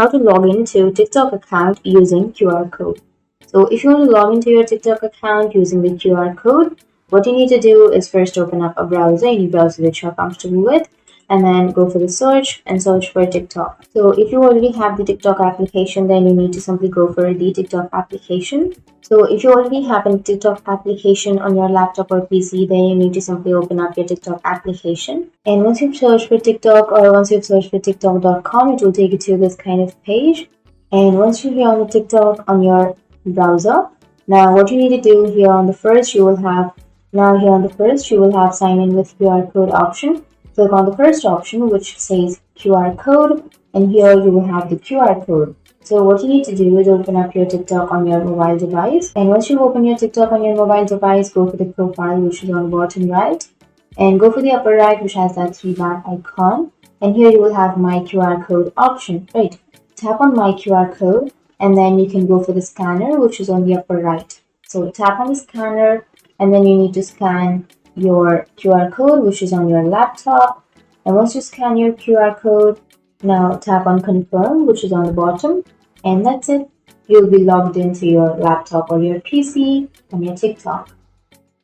how to log into TikTok account using QR code. So if you want to log into your TikTok account using the QR code, what you need to do is first open up a browser, any browser that you're comfortable with, and then go for the search and search for TikTok. So if you already have the TikTok application, then you need to simply go for the TikTok application. So if you already have a TikTok application on your laptop or PC, then you need to simply open up your TikTok application. And once you've searched for TikTok, or once you've searched for TikTok.com, it will take you to this kind of page. And once you're here on the TikTok on your browser, now what you need to do here on the first, you will have sign in with QR code option. Click on the first option which says QR code, and here you will have the QR code. So what you need to do is open up your TikTok on your mobile device, and once you open your TikTok on your mobile device, go for the profile which is on the bottom right, and go for the upper right which has that three-dot icon, and here you will have my QR code option. Right, tap on my QR code, and then you can go for the scanner which is on the upper right. So tap on the scanner, and then you need to scan your QR code which is on your laptop. And once you scan your QR code, now tap on confirm which is on the bottom, and that's it. You'll be logged into your laptop or your PC on your TikTok.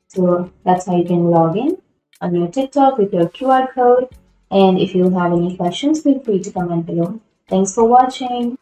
So that's how you can log in on your TikTok with your QR code. And if you have any questions, feel free to comment below. Thanks for watching.